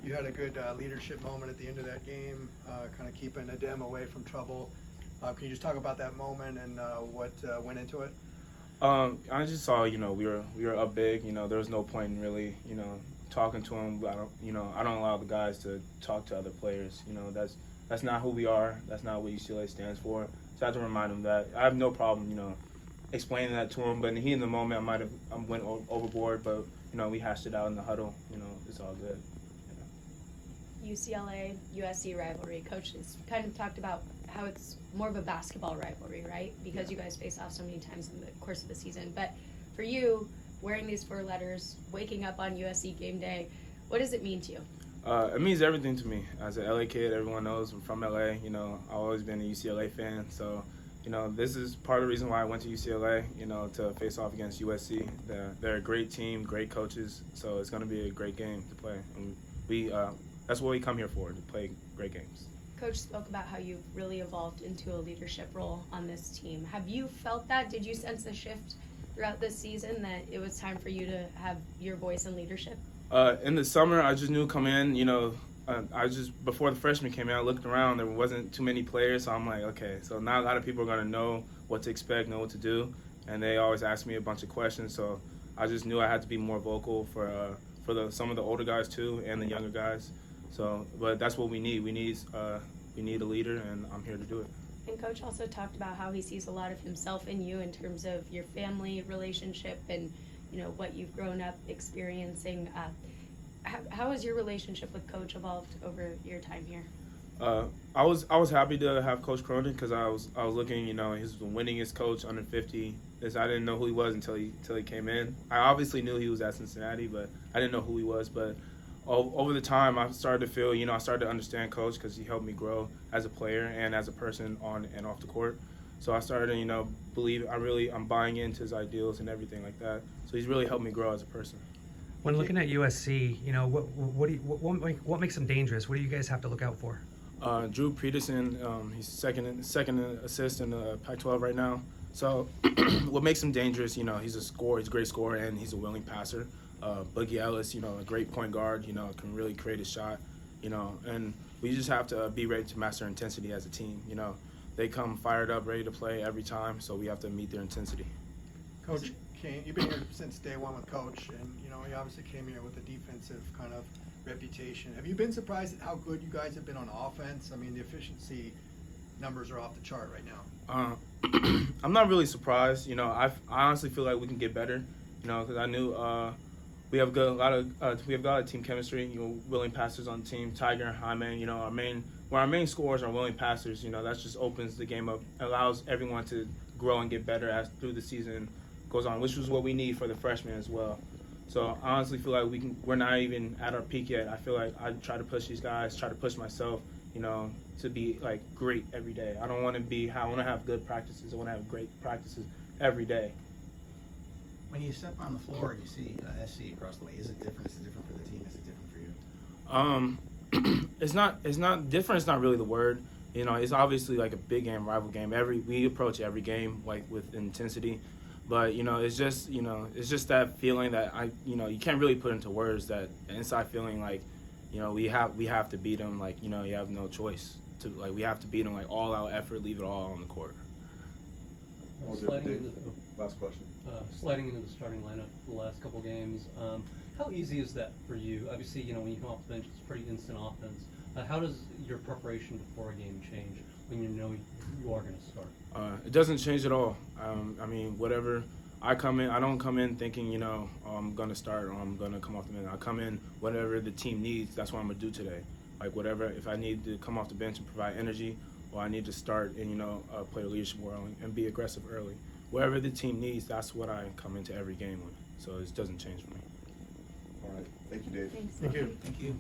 You had a good leadership moment at the end of that game, kind of keeping Adem away from trouble. Can you just talk about that moment and what went into it? I just saw, we were up big. There was no point in really, talking to him. I don't allow the guys to talk to other players. That's not who we are. That's not what UCLA stands for. So I have to remind him that. I have no problem, explaining that to him. But in the heat of the moment, I went overboard. But we hashed it out in the huddle. It's all good. UCLA USC rivalry. Coach has kind of talked about how it's more of a basketball rivalry, right? Because you guys face off so many times in the course of the season. But for you, wearing these 4 letters, waking up on USC game day, what does it mean to you? It means everything to me. As an LA kid, everyone knows I'm from LA. I've always been a UCLA fan. So, this is part of the reason why I went to UCLA, to face off against USC. They're a great team, great coaches. So it's going to be a great game to play. And that's what we come here for, to play great games. Coach spoke about how you've really evolved into a leadership role on this team. Have you felt that? Did you sense a shift throughout this season that it was time for you to have your voice in leadership? In the summer, I just knew come in, before the freshmen came in, I looked around, there wasn't too many players, so I'm like, okay, so now a lot of people are going to know what to expect, know what to do, and they always ask me a bunch of questions, so I just knew I had to be more vocal for some of the older guys too, and the younger guys. So, but that's what we need. We need a leader, and I'm here to do it. And Coach also talked about how he sees a lot of himself in you in terms of your family relationship and, what you've grown up experiencing. How has your relationship with Coach evolved over your time here? I was happy to have Coach Cronin because I was looking, he's the winningest coach under 50. I didn't know who he was until he came in. I obviously knew he was at Cincinnati, but I didn't know who he was. But over the time, I started to feel, I started to understand Coach because he helped me grow as a player and as a person on and off the court. So I started to, believe I'm buying into his ideals and everything like that. So he's really helped me grow as a person. When looking at USC, what makes them dangerous? What do you guys have to look out for? Drew Peterson, he's second assist in the Pac-12 right now. So what makes him dangerous, he's a great scorer, and he's a willing passer. Boogie Ellis, a great point guard, can really create a shot, and we just have to be ready to match their intensity as a team. They come fired up, ready to play every time, so we have to meet their intensity. Coach, you've been here since day one with Coach, and he obviously came here with a defensive kind of reputation. Have you been surprised at how good you guys have been on offense? I mean, the efficiency numbers are off the chart right now. I'm not really surprised. I honestly feel like we can get better. Because I knew we have a lot of team chemistry. Willing passers on the team. Tiger and Hyman. Our main scorers are willing passers. That just opens the game up, allows everyone to grow and get better as through the season goes on, which was what we need for the freshmen as well. So I honestly feel like we're not even at our peak yet. I feel like I try to push these guys, try to push myself, to be like great every day. I want to have good practices. I want to have great practices every day. When you step on the floor and you see SC across the way, is it different? Is it different for the team? Is it different for you? It's not different. It's not really the word. It's obviously like a big game, rival game. We approach every game like with intensity. But it's just that feeling that you can't really put into words, that inside feeling like we have to beat them, like you have no choice to, like, we have to beat them, like all out effort, leave it all on the court. Last question. Sliding into the starting lineup for the last couple games, how easy is that for you? Obviously, when you come off the bench, it's pretty instant offense. How does your preparation before a game change when you know you are going to start? It doesn't change at all. Whatever I come in, I don't come in thinking, I'm going to start or I'm going to come off the bench. I come in, whatever the team needs, that's what I'm going to do today. Like whatever, if I need to come off the bench and provide energy, or I need to start and, play a leadership role and be aggressive early. Whatever the team needs, that's what I come into every game with. So it doesn't change for me. All right. Thank you, Dave. Thanks. Thank you. Thank you.